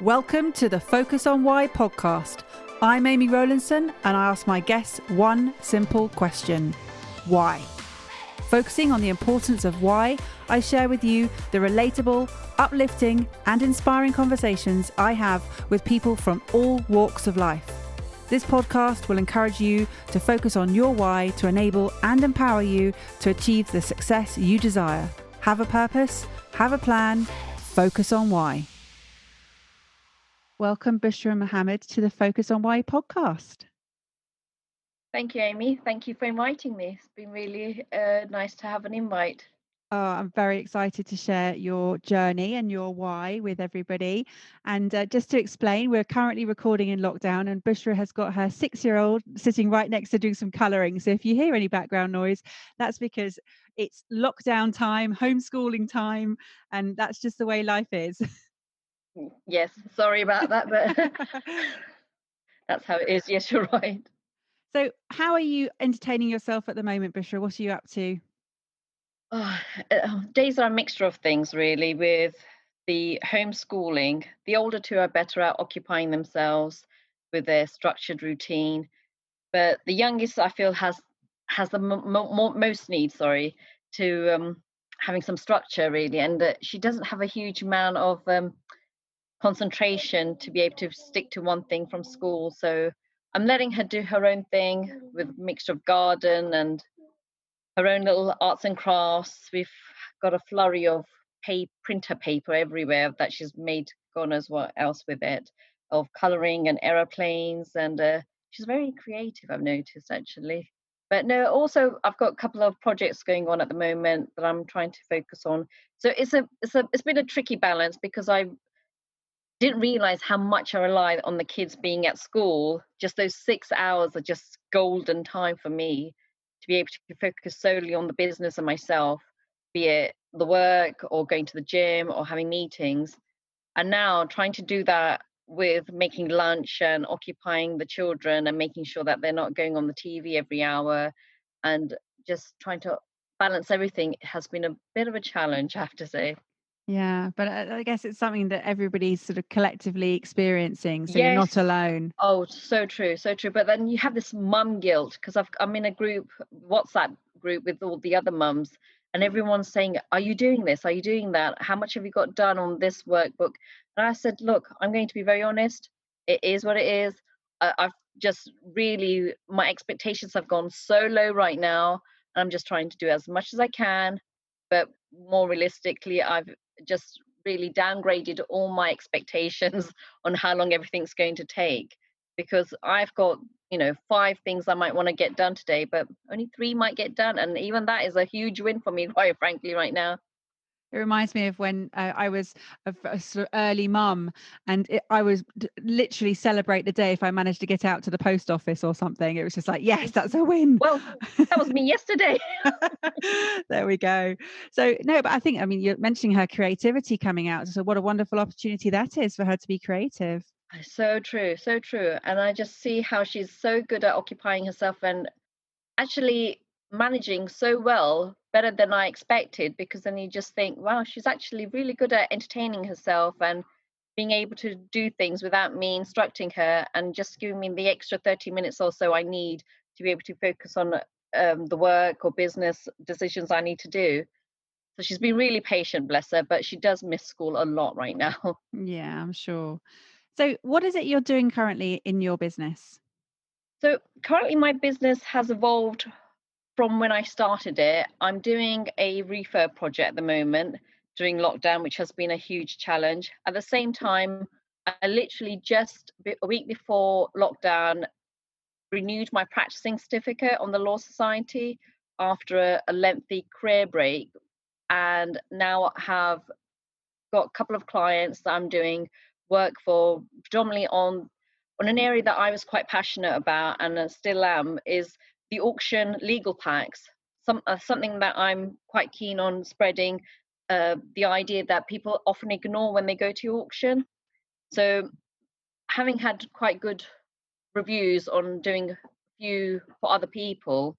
Welcome to the Focus on Why podcast. I'm Amy Rowlandson and I ask my guests one simple question. Why? Focusing on the importance of why, I share with you the relatable, uplifting and inspiring conversations I have with people from all walks of life. This podcast will encourage you to focus on your why to enable and empower you to achieve the success you desire. Have a purpose, have a plan, focus on why. Welcome, Bushra Mohammed, to the Focus on Why podcast. Thank you, Amy. Thank you for inviting me. It's been really nice to have an invite. I'm very excited to share your journey and your why with everybody. And just to explain, we're currently recording in lockdown and Bushra has got her 6-year-old sitting right next to doing some colouring. So if you hear any background noise, that's because it's lockdown time, homeschooling time, and that's just the way life is. Yes, sorry about that, but that's how it is. Yes, you're right. So how are you entertaining yourself at the moment, Bushra? What are you up to? Days are a mixture of things, really, with the homeschooling. The older two are better at occupying themselves with their structured routine, but the youngest, I feel, has the most need, to having some structure, really, and she doesn't have a huge amount of concentration to be able to stick to one thing from school. So I'm letting her do her own thing with a mixture of garden and her own little arts and crafts. We've got a flurry of printer paper everywhere that she's made God knows what else with it, of colouring and aeroplanes. And she's very creative, I've noticed, actually. But no, also I've got a couple of projects going on at the moment that I'm trying to focus on. So it's been a tricky balance because I didn't realize how much I relied on the kids being at school. Just those 6 hours are just golden time for me to be able to focus solely on the business and myself, be it the work or going to the gym or having meetings. And now trying to do that with making lunch and occupying the children and making sure that they're not going on the TV every hour and just trying to balance everything has been a bit of a challenge, I have to say. Yeah, but I guess it's something that everybody's sort of collectively experiencing, so you're not Yes. alone. Oh, so true, so true. But then you have this mum guilt because I'm in a group, WhatsApp group with all the other mums, and everyone's saying, "Are you doing this? Are you doing that? How much have you got done on this workbook?" And I said, "Look, I'm going to be very honest. It is what it is. I've just really my expectations have gone so low right now. I'm just trying to do as much as I can, but more realistically, I've just really downgraded all my expectations on how long everything's going to take because I've got, 5 things I might want to get done today, but only 3 might get done. And even that is a huge win for me, quite frankly, right now. It reminds me of when I was a sort of early mum, and I was literally celebrate the day if I managed to get out to the post office or something. It was just like, yes, that's a win. Well, that was me yesterday. There we go. So no, but I mean, you're mentioning her creativity coming out. So what a wonderful opportunity that is for her to be creative. So true, so true. And I just see how she's so good at occupying herself and actually managing so well, better than I expected, because then you just think, wow, she's actually really good at entertaining herself and being able to do things without me instructing her and just giving me the extra 30 minutes or so I need to be able to focus on the work or business decisions I need to do. So she's been really patient, bless her, but she does miss school a lot right now. Yeah, I'm sure. So what is it you're doing currently in your business? So currently my business has evolved from when I started it. I'm doing a refurb project at the moment during lockdown, which has been a huge challenge. At the same time, I literally just a week before lockdown renewed my practicing certificate on the Law Society after a lengthy career break, and now have got a couple of clients that I'm doing work for, predominantly on an area that I was quite passionate about and still am, is the auction legal packs. Something that I'm quite keen on spreading, the idea that people often ignore when they go to auction. So having had quite good reviews on doing a few for other people,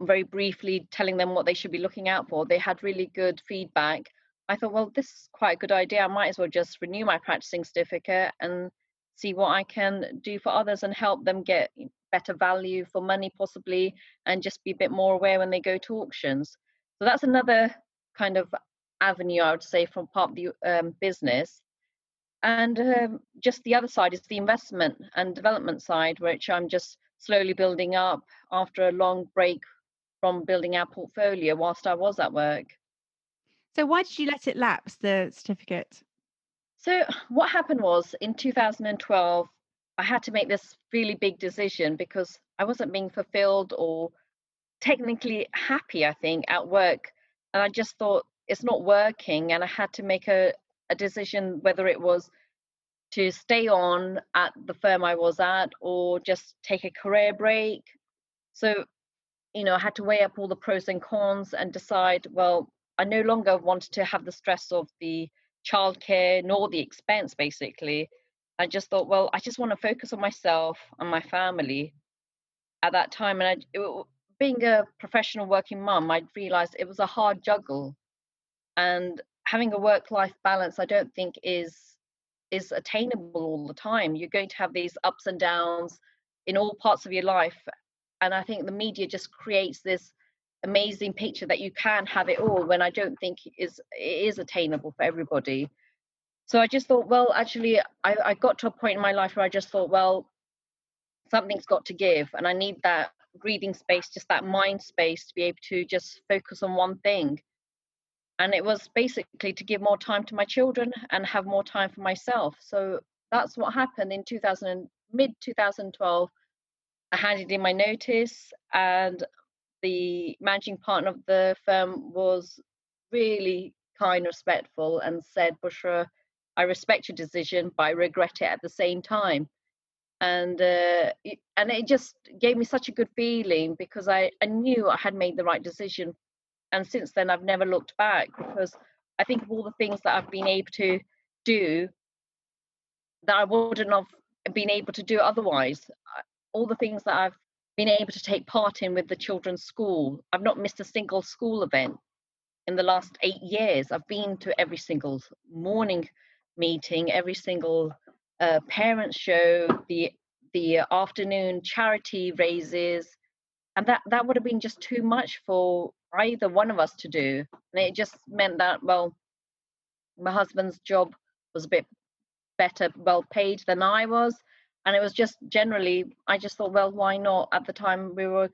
very briefly telling them what they should be looking out for, they had really good feedback. I thought, well, this is quite a good idea. I might as well just renew my practicing certificate and see what I can do for others and help them get better value for money, possibly, and just be a bit more aware when they go to auctions. So that's another kind of avenue, I would say, from part of the business. And just the other side is the investment and development side, which I'm just slowly building up after a long break from building our portfolio whilst I was at work. So why did you let it lapse, the certificate? So what happened was in 2012, I had to make this really big decision because I wasn't being fulfilled or technically happy, I think, at work. And I just thought it's not working. And I had to make a decision whether it was to stay on at the firm I was at or just take a career break. So, I had to weigh up all the pros and cons and decide, well, I no longer wanted to have the stress of the childcare nor the expense, basically. I just thought, well, I just want to focus on myself and my family at that time. And being a professional working mum, I realized it was a hard juggle. And having a work-life balance, I don't think is attainable all the time. You're going to have these ups and downs in all parts of your life. And I think the media just creates this amazing picture that you can have it all when I don't think it is attainable for everybody. So I just thought, well, actually, I got to a point in my life where I just thought, well, something's got to give. And I need that breathing space, just that mind space to be able to just focus on one thing. And it was basically to give more time to my children and have more time for myself. So that's what happened in mid 2012. I handed in my notice, and the managing partner of the firm was really kind, respectful, and said, Bushra, I respect your decision, but I regret it at the same time. And it just gave me such a good feeling because I knew I had made the right decision. And since then, I've never looked back because I think of all the things that I've been able to do that I wouldn't have been able to do otherwise. All the things that I've been able to take part in with the children's school. I've not missed a single school event in the last 8 years. I've been to every single morning meeting, every single parent show, the afternoon charity raises, and that would have been just too much for either one of us to do. And it just meant that, well, my husband's job was a bit better, well paid than I was. And it was just generally, I just thought, well, why not? At the time, we were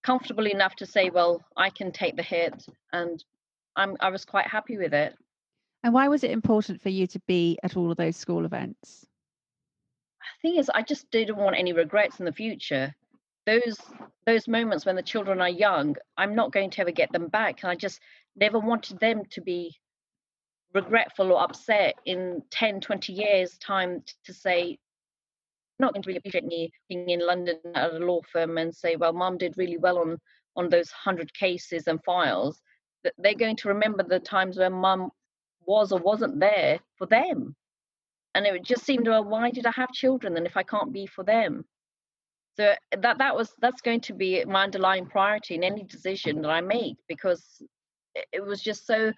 comfortable enough to say, well, I can take the hit. And I was quite happy with it. And why was it important for you to be at all of those school events? The thing is, I just didn't want any regrets in the future. Those moments when the children are young, I'm not going to ever get them back. And I just never wanted them to be regretful or upset in 10, 20 years' time to say, not going to really appreciate me being in London at a law firm and say, well, mum did really well on those 100 cases and files. That they're going to remember the times when mum was or wasn't there for them. And it just seemed, well, why did I have children then if I can't be for them? So that's going to be my underlying priority in any decision that I make, because it was just so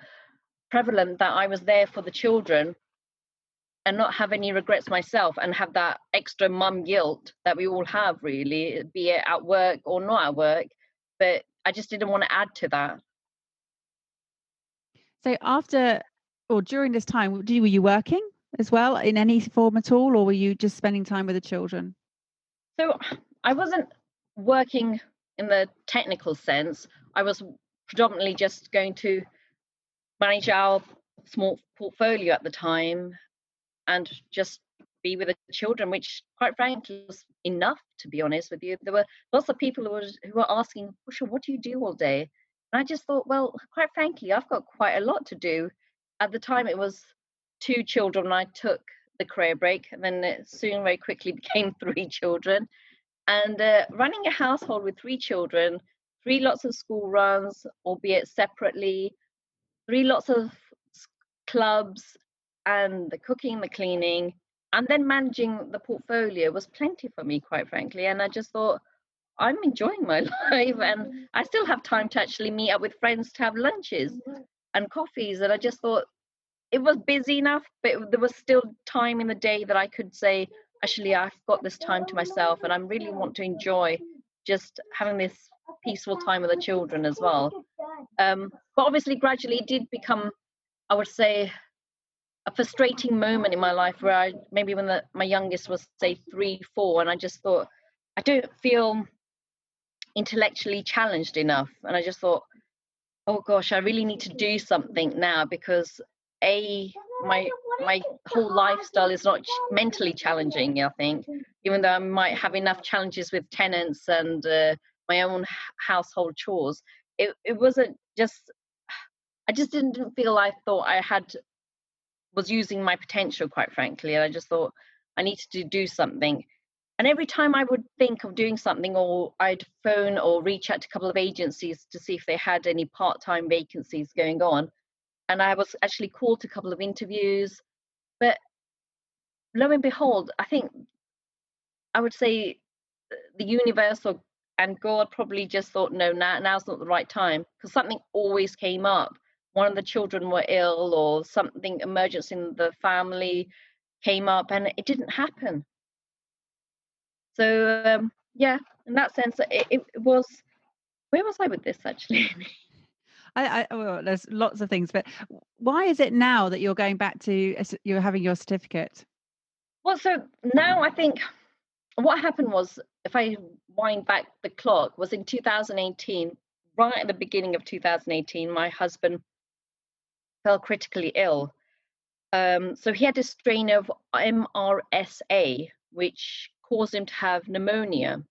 prevalent that I was there for the children and not have any regrets myself and have that extra mum guilt that we all have, really, be it at work or not at work. But I just didn't want to add to that. So after or during this time, were you working as well in any form at all, or were you just spending time with the children? So I wasn't working in the technical sense. I was predominantly just going to manage our small portfolio at the time and just be with the children, which quite frankly was enough, to be honest with you. There were lots of people who were asking, Busha, what do you do all day? And I just thought, well, quite frankly, I've got quite a lot to do. At the time, it was 2 children when I took the career break, and then it soon very quickly became 3 children. And running a household with 3 children, 3 lots of school runs, albeit separately, 3 lots of clubs, and the cooking, the cleaning, and then managing the portfolio was plenty for me, quite frankly. And I just thought, I'm enjoying my life, and I still have time to actually meet up with friends to have lunches. and coffees, and I just thought it was busy enough, but there was still time in the day that I could say, actually, I've got this time to myself, and I really want to enjoy just having this peaceful time with the children as well. But obviously, gradually, it did become, I would say, a frustrating moment in my life where I maybe when my youngest was say 3, 4, and I just thought I don't feel intellectually challenged enough, and I just thought, oh gosh, I really need to do something now because my my whole lifestyle is not mentally challenging. I think, even though I might have enough challenges with tenants and my own household chores, it wasn't just. I just didn't feel I thought I was using my potential, quite frankly, and I just thought I needed to do something. And every time I would think of doing something, or I'd phone or reach out to a couple of agencies to see if they had any part-time vacancies going on, and I was actually called to a couple of interviews, but lo and behold, I think I would say the universe and God probably just thought, no, now's not the right time, because something always came up. One of the children were ill, or something emergency in the family came up, and it didn't happen. So yeah, in that sense, it was. Where was I with this actually? Well, there's lots of things, but why is it now that you're going back to you're having your certificate? Well, so now I think what happened was, if I wind back the clock, was in 2018, right at the beginning of 2018, my husband fell critically ill. So he had a strain of MRSA, which caused him to have pneumonia.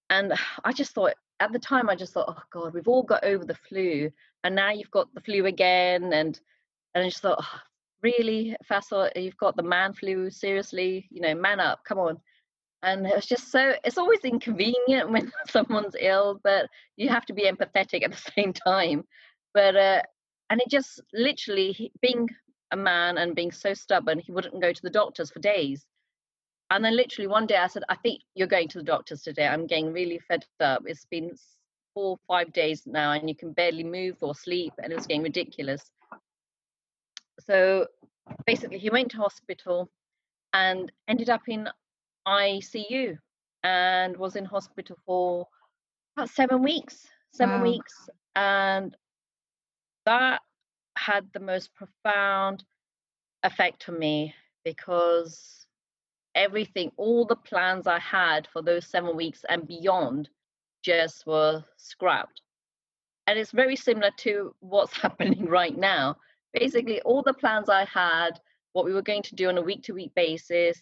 And I just thought, at the time, I just thought, oh God, we've all got over the flu, and now you've got the flu again. And I just thought, oh, really, Faisal, you've got the man flu, seriously, man up, come on. And it was just so, it's always inconvenient when someone's ill, but you have to be empathetic at the same time. But, and it just literally, being a man and being so stubborn, he wouldn't go to the doctors for days. And then literally one day I said, I think you're going to the doctors today. I'm getting really fed up. It's been 4 or 5 days now, and you can barely move or sleep, and it was getting ridiculous. So basically, he went to hospital and ended up in ICU, and was in hospital for about 7 weeks. 7 Wow. weeks. And that had the most profound effect on me, because everything, all the plans I had for those 7 weeks and beyond, just were scrapped. And it's very similar to what's happening right now. Basically, all the plans I had, what we were going to do on a week to week basis,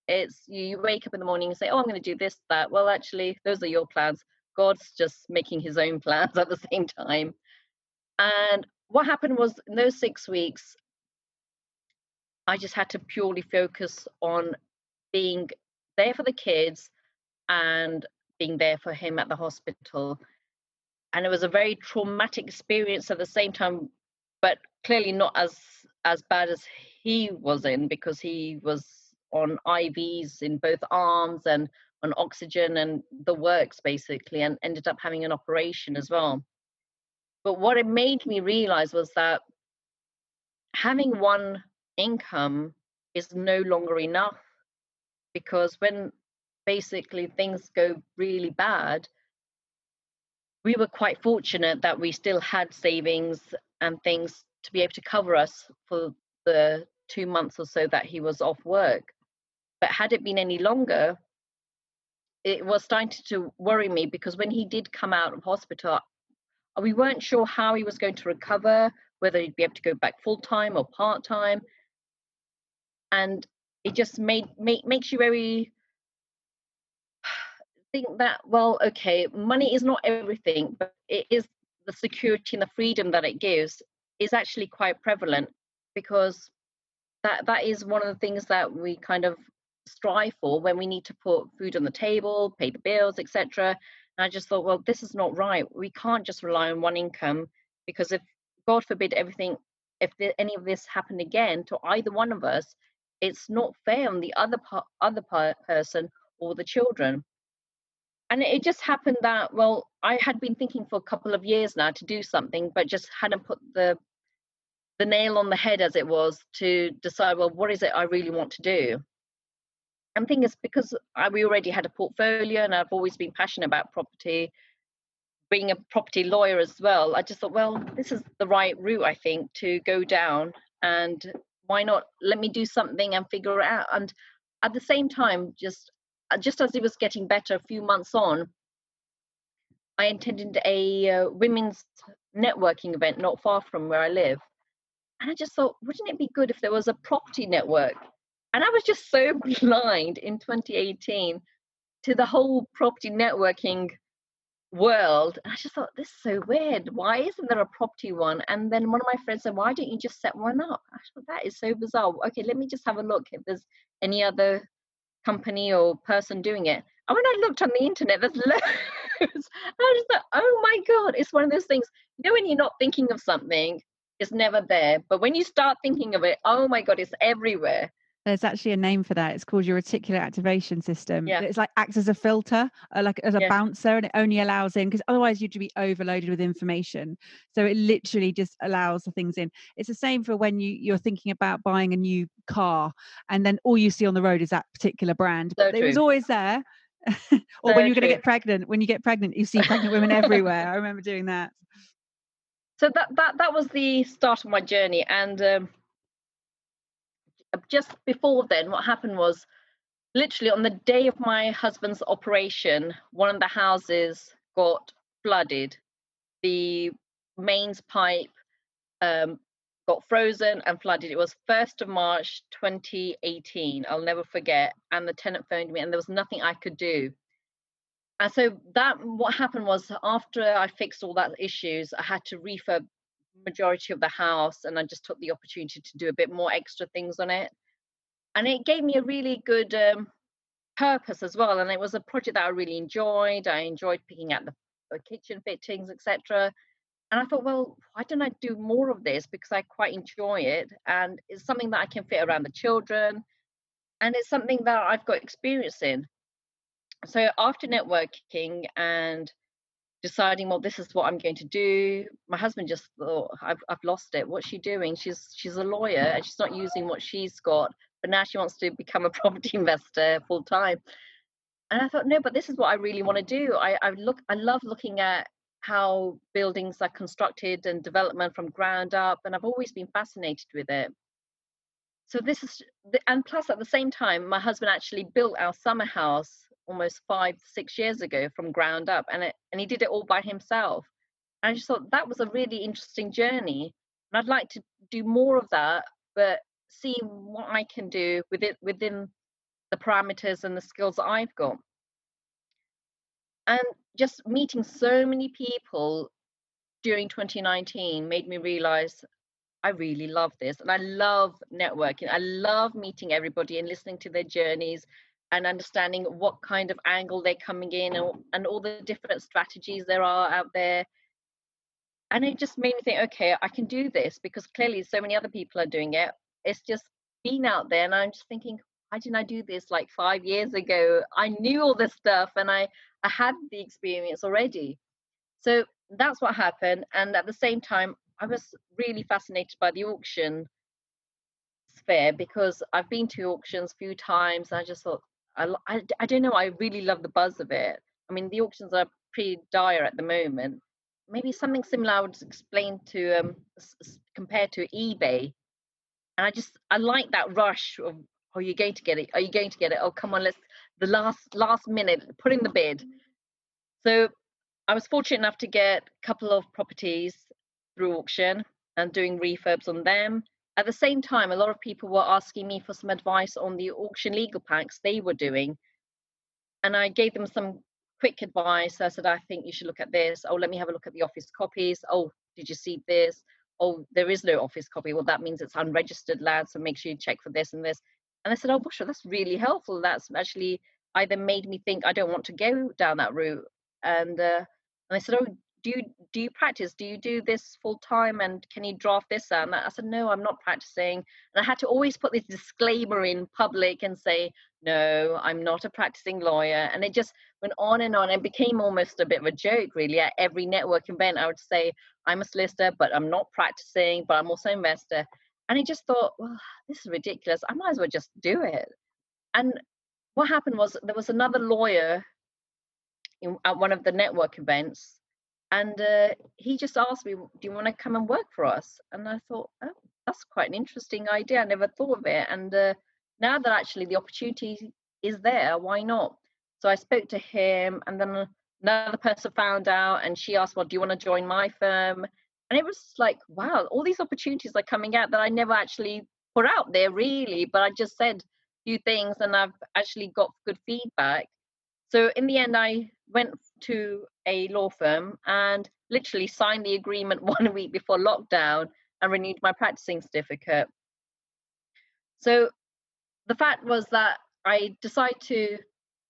it's you wake up in the morning and say, oh, I'm going to do this, that. Well, actually, those are your plans. God's just making his own plans at the same time. And what happened was, in those 6 weeks, I just had to purely focus on being there for the kids and being there for him at the hospital. And it was a very traumatic experience at the same time, but clearly not as bad as he was in, because he was on IVs in both arms and on oxygen and the works basically, and ended up having an operation as well. But what it made me realize was that having one income is no longer enough, because when basically things go really bad, we were quite fortunate that we still had savings and things to be able to cover us for the 2 months or so that he was off work. But had it been any longer, it was starting to worry me, because when he did come out of hospital, we weren't sure how he was going to recover, whether he'd be able to go back full time or part time. And it just makes you very think that, well, okay, money is not everything, but it is, the security and the freedom that it gives is actually quite prevalent, because that is one of the things that we kind of strive for when we need to put food on the table, pay the bills, etc. And I just thought, well, this is not right. We can't just rely on one income, because if, God forbid, if any of this happened again to either one of us, it's not fair on the other person or the children. And it just happened that, well, I had been thinking for a couple of years now to do something, but just hadn't put the the nail on the head, as it was, to decide, well, what is it I really want to do? And the thing is, because we already had a portfolio and I've always been passionate about property, being a property lawyer as well, I just thought, well, this is the right route, I think, to go down. And why not let me do something and figure it out? And at the same time, just as it was getting better, a few months on, I attended a women's networking event not far from where I live. And I just thought, wouldn't it be good if there was a property network? And I was just so blind in 2018 to the whole property networking world. And I just thought, this is so weird. Why isn't there a property one? And then one of my friends said, why don't you just set one up? I thought, that is so bizarre. Okay, let me just have a look if there's any other company or person doing it. And when I looked on the internet, there's loads. I just thought, oh my God, it's one of those things, when you're not thinking of something, it's never there. But when you start thinking of it, oh my God, it's everywhere. There's actually a name for that. It's called your reticular activation system. Yeah. It's like acts as a filter, like as a Yeah. bouncer, and it only allows in, because otherwise you'd be overloaded with information. So it literally just allows the things in. It's the same for when you're thinking about buying a new car, and then all you see on the road is that particular brand, So but it was true. always there. Or So when you're going to true. get pregnant, when you get pregnant, you see pregnant women everywhere. I remember doing that. So that was the start of my journey. And just before then, what happened was, literally on the day of my husband's operation, one of the houses got flooded. The mains pipe got frozen and flooded. It was 1st of March 2018. I'll never forget. And the tenant phoned me, and there was nothing I could do. And so what happened was, after I fixed all that issues, I had to refurb majority of the house, and I just took the opportunity to do a bit more extra things on it. And it gave me a really good purpose as well. And it was a project that I really enjoyed. I enjoyed picking out the kitchen fittings, etc. And I thought, well, why don't I do more of this? Because I quite enjoy it. And it's something that I can fit around the children. And it's something that I've got experience in. So after networking and deciding, well, this is what I'm going to do, my husband just thought, I've lost it. What's she doing? She's a lawyer and she's not using what she's got, but now she wants to become a property investor full time. And I thought, no, but this is what I really want to do. I love looking at how buildings are constructed and development from ground up, and I've always been fascinated with it. So and plus at the same time, my husband actually built our summer house almost 5-6 years ago from ground up, and he did it all by himself. And I just thought that was a really interesting journey, and I'd like to do more of that, but see what I can do within the parameters and the skills that I've got. And just meeting so many people during 2019 made me realize I really love this, and I love networking. I love meeting everybody and listening to their journeys and understanding what kind of angle they're coming in, and all the different strategies there are out there. And it just made me think, okay, I can do this, because clearly so many other people are doing it. It's just being out there, and I'm just thinking, why didn't I do this like 5 years ago? I knew all this stuff, and I had the experience already. So that's what happened. And at the same time, I was really fascinated by the auction sphere, because I've been to auctions a few times. And I just thought, I don't know, I really love the buzz of it. I mean, the auctions are pretty dire at the moment. Maybe something similar I would explain to compared to eBay. And I like that rush of, are you going to get it? Are you going to get it? Oh, come on, the last minute, put in the bid. So I was fortunate enough to get a couple of properties through auction and doing refurbs on them. At the same time, a lot of people were asking me for some advice on the auction legal packs they were doing. And I gave them some quick advice. I said, I think you should look at this. Oh, let me have a look at the office copies. Oh, did you see this? Oh, there is no office copy. Well, that means it's unregistered land. So make sure you check for this and this. And I said, oh, Bushra, that's really helpful. That's actually either made me think I don't want to go down that route. And I said, oh, do you practice? Do you do this full time? And can you draft this out?" And I said, "No, I'm not practicing." And I had to always put this disclaimer in public and say, "No, I'm not a practicing lawyer." And it just went on and on. It became almost a bit of a joke, really. At every network event, I would say, "I'm a solicitor, but I'm not practicing, but I'm also an investor." And I just thought, well, this is ridiculous. I might as well just do it. And what happened was there was another lawyer at one of the network events, and he just asked me, "Do you want to come and work for us?" And I thought, "Oh, that's quite an interesting idea. I never thought of it." And now that actually the opportunity is there, why not? So I spoke to him, and then another person found out, and she asked, "Well, do you want to join my firm?" And it was like, wow, all these opportunities are coming out that I never actually put out there, really. But I just said a few things, and I've actually got good feedback. So in the end, I went to a law firm and literally signed the agreement 1 week before lockdown and renewed my practicing certificate. So the fact was that I decided to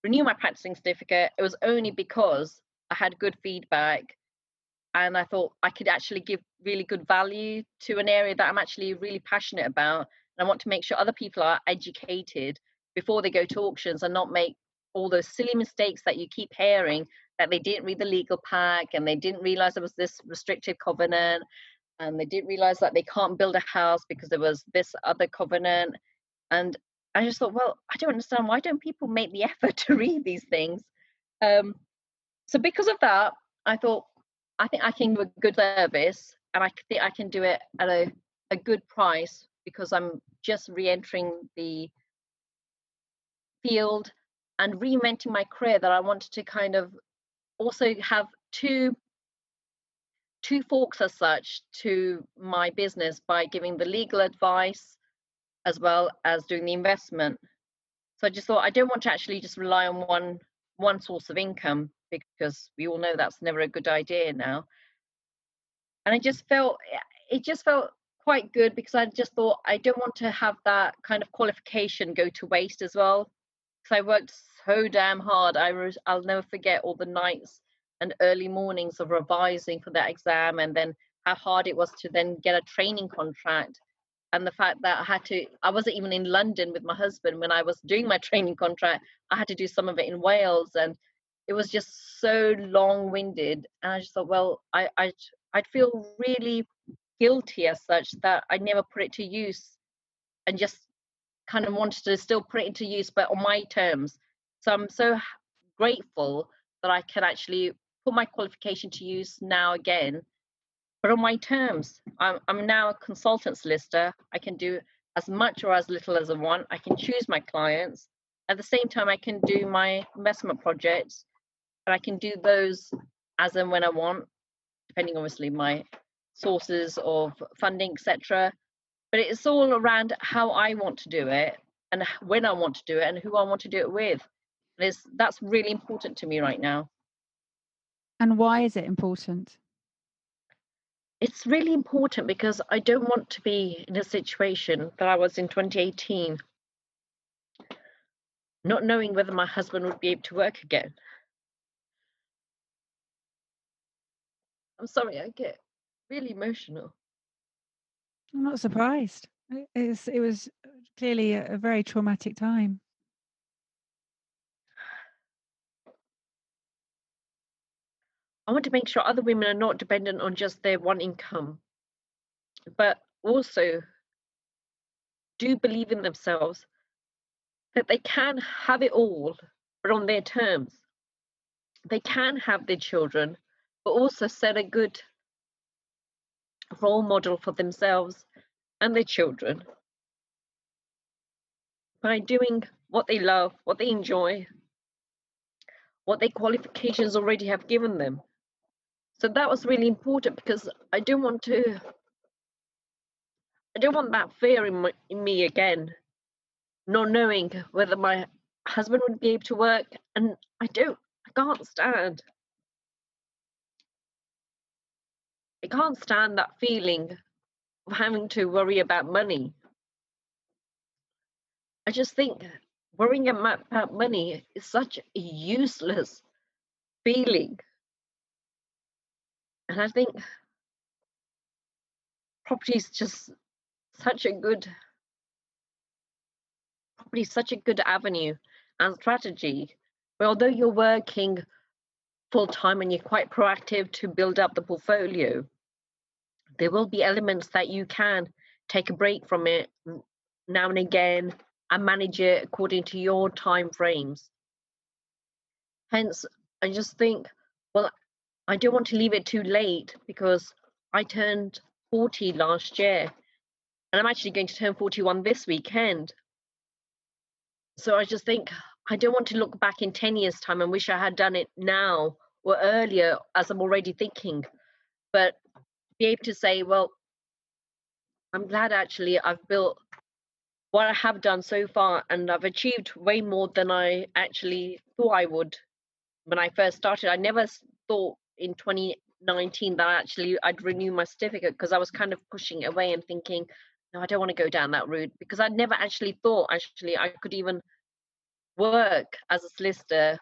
renew my practicing certificate. It was only because I had good feedback, and I thought I could actually give really good value to an area that I'm actually really passionate about. And I want to make sure other people are educated before they go to auctions and not make all those silly mistakes that you keep hearing, that they didn't read the legal pack and they didn't realize there was this restricted covenant, and they didn't realize that they can't build a house because there was this other covenant. And I just thought, well, I don't understand, why don't people make the effort to read these things? Um, so because of that, I thought, I think I can do a good service, and I think I can do it at a good price, because I'm just re-entering the field and reinventing my career, that I wanted to kind of also have two forks as such to my business, by giving the legal advice as well as doing the investment. So I just thought, I don't want to actually just rely on one source of income, because we all know that's never a good idea now. And it just felt quite good, because I just thought, I don't want to have that kind of qualification go to waste as well, because I worked so damn hard. I'll never forget all the nights and early mornings of revising for that exam, and then how hard it was to then get a training contract. And the fact that I wasn't even in London with my husband when I was doing my training contract. I had to do some of it in Wales, and it was just so long-winded. And I just thought, well, I'd feel really guilty as such that I never put it to use, and just kind of wanted to still put it into use, but on my terms. So I'm so grateful that I can actually put my qualification to use now again, but on my terms. I'm now a consultant solicitor. I can do as much or as little as I want. I can choose my clients. At the same time, I can do my investment projects, and I can do those as and when I want, depending obviously my sources of funding, etc. But it's all around how I want to do it, and when I want to do it, and who I want to do it with. And that's really important to me right now. And why is it important? It's really important because I don't want to be in a situation that I was in 2018, not knowing whether my husband would be able to work again. I'm sorry, I get really emotional. I'm not surprised. It was clearly a very traumatic time. I want to make sure other women are not dependent on just their one income, but also do believe in themselves, that they can have it all, but on their terms. They can have their children, but also set a good role model for themselves and their children by doing what they love, what they enjoy, what their qualifications already have given them. So that was really important, because I don't want that fear in me again, not knowing whether my husband would be able to work. And I can't stand that feeling of having to worry about money. I just think worrying about money is such a useless feeling. And I think property is just such a good property is such a good avenue and strategy. But although you're working full time and you're quite proactive to build up the portfolio, there will be elements that you can take a break from it now and again and manage it according to your time frames. Hence, I just think, well, I don't want to leave it too late because I turned 40 last year and I'm actually going to turn 41 this weekend. So I just think I don't want to look back in 10 years' time and wish I had done it now or earlier, as I'm already thinking, but be able to say, well, I'm glad actually I've built what I have done so far, and I've achieved way more than I actually thought I would when I first started. I never thought in 2019 that actually I'd renew my certificate because I was kind of pushing it away and thinking, no, I don't want to go down that route because I'd never actually thought actually I could even work as a solicitor,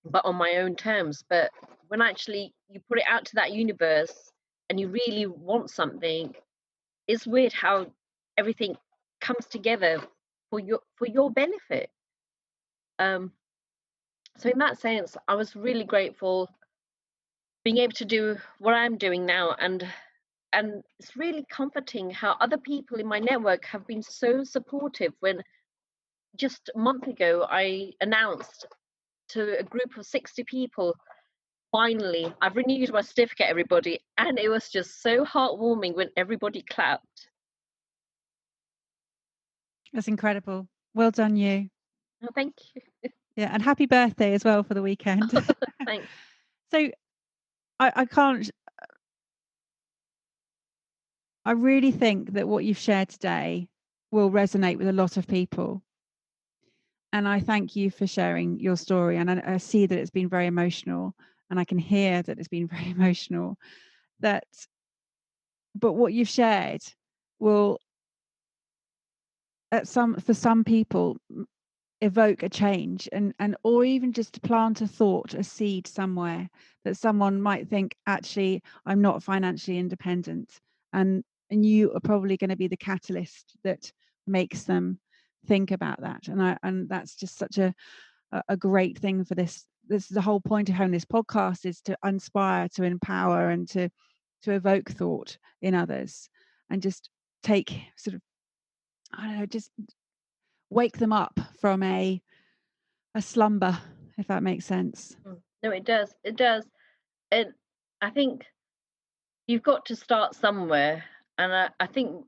but on my own terms. But when actually you put it out to that universe and you really want something, it's weird how everything comes together for your benefit. Um, so in that sense, I was really grateful being able to do what I'm doing now, and it's really comforting how other people in my network have been so supportive. When just a month ago I announced to a group of 60 people, finally I've renewed my certificate, everybody, and it was just so heartwarming when everybody clapped. That's incredible. Well done, you. Oh, thank you. Yeah, and happy birthday as well for the weekend. Thanks. So I can't. I really think that what you've shared today will resonate with a lot of people. And I thank you for sharing your story. And I see that it's been very emotional, and I can hear that it's been very emotional. That, but what you've shared will, for some people, evoke a change, and or even just to plant a thought, a seed somewhere, that someone might think, actually, I'm not financially independent, and you are probably going to be the catalyst that makes them think about that. And that's just such a great thing for this is the whole point of having this podcast, is to inspire, to empower, and to evoke thought in others, and just take sort of, I don't know, just wake them up from a slumber, if that makes sense. No, it does. It does. And I think you've got to start somewhere. And I think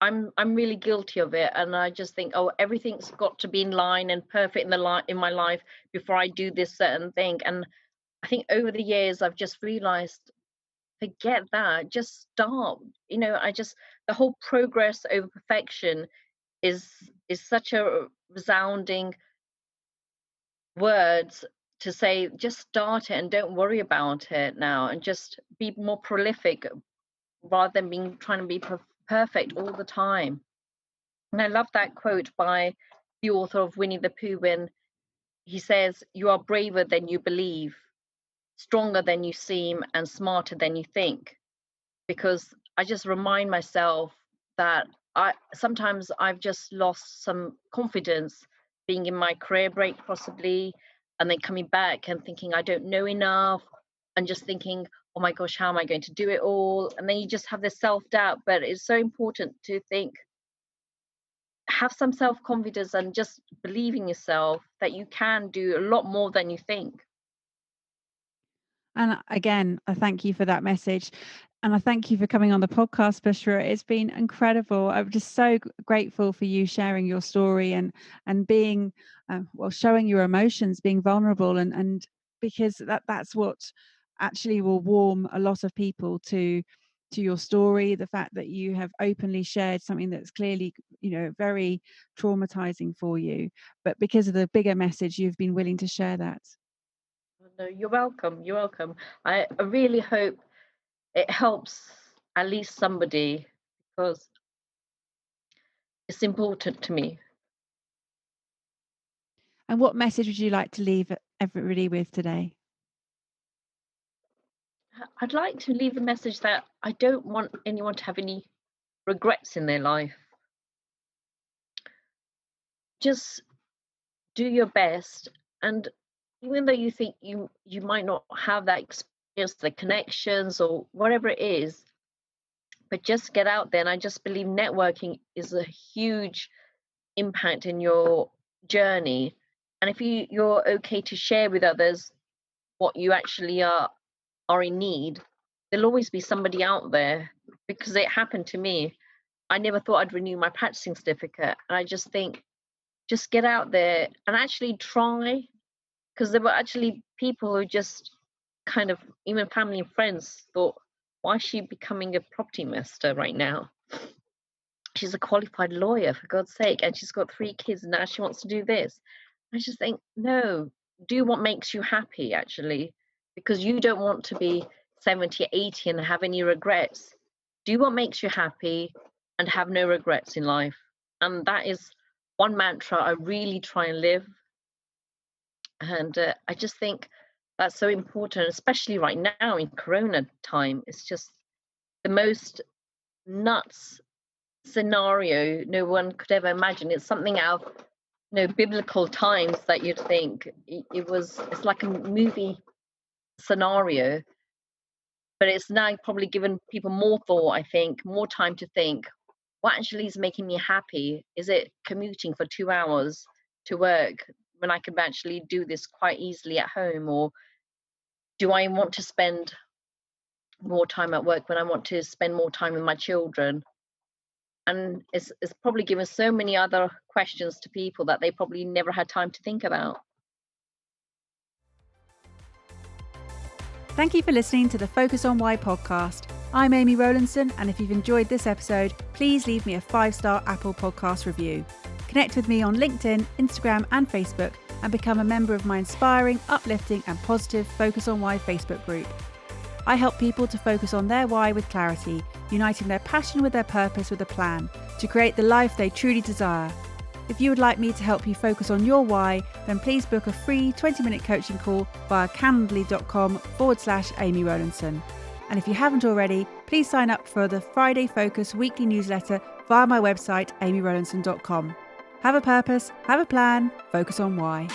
I'm really guilty of it. And I just think, oh, everything's got to be in line and perfect in my life before I do this certain thing. And I think over the years I've just realized, forget that. Just start. I just the whole progress over perfection is such a resounding words to say, just start it and don't worry about it now, and just be more prolific rather than being trying to be perfect all the time. And I love that quote by the author of Winnie the Pooh when he says, you are braver than you believe, stronger than you seem, and smarter than you think. Because I just remind myself that I've just lost some confidence being in my career break possibly, and then coming back and thinking I don't know enough, and just thinking, oh my gosh, how am I going to do it all? And then you just have this self-doubt. But it's so important to think, have some self-confidence and just believe in yourself that you can do a lot more than you think. And again, I thank you for that message. And I thank you for coming on the podcast, Bushra. It's been incredible. I'm just so grateful for you sharing your story, and being, showing your emotions, being vulnerable, and because that's what actually will warm a lot of people to your story. The fact that you have openly shared something that's clearly, very traumatizing for you, but because of the bigger message, you've been willing to share that. No, you're welcome. You're welcome. I really hope it helps at least somebody, because it's important to me. And what message would you like to leave everybody with today? I'd like to leave a message that I don't want anyone to have any regrets in their life. Just do your best, and even though you think you might not have that experience, the connections or whatever it is, but just get out there. And I just believe networking is a huge impact in your journey. And if you're okay to share with others what you actually are in need, there'll always be somebody out there, because it happened to me. I never thought I'd renew my practicing certificate, and I just think, just get out there and actually try, because there were actually people who just kind of, even family and friends, thought, why is she becoming a property investor right now? She's a qualified lawyer, for God's sake, and she's got 3 kids, and now she wants to do this. I just think, no, do what makes you happy, actually, because you don't want to be 70, 80 and have any regrets. Do what makes you happy and have no regrets in life. And that is one mantra I really try and live. And I just think that's so important, especially right now in Corona time. It's just the most nuts scenario no one could ever imagine. It's something out of biblical times that you'd think it's like a movie scenario, but it's now probably given people more thought, I think, more time to think, what actually is making me happy? Is it commuting for 2 hours to work when I could actually do this quite easily at home? Or do I want to spend more time at work when I want to spend more time with my children? And it's probably given so many other questions to people that they probably never had time to think about. Thank you for listening to the Focus on Why podcast. I'm Amy Rowlandson, and if you've enjoyed this episode, please leave me a 5-star Apple Podcast review. Connect with me on LinkedIn, Instagram and Facebook, and become a member of my inspiring, uplifting and positive Focus on Why Facebook group. I help people to focus on their why with clarity, uniting their passion with their purpose with a plan to create the life they truly desire. If you would like me to help you focus on your why, then please book a free 20-minute coaching call via calendly.com/Amy Rowlandson. And if you haven't already, please sign up for the Friday Focus weekly newsletter via my website, amyrowlandson.com. Have a purpose, have a plan, focus on why.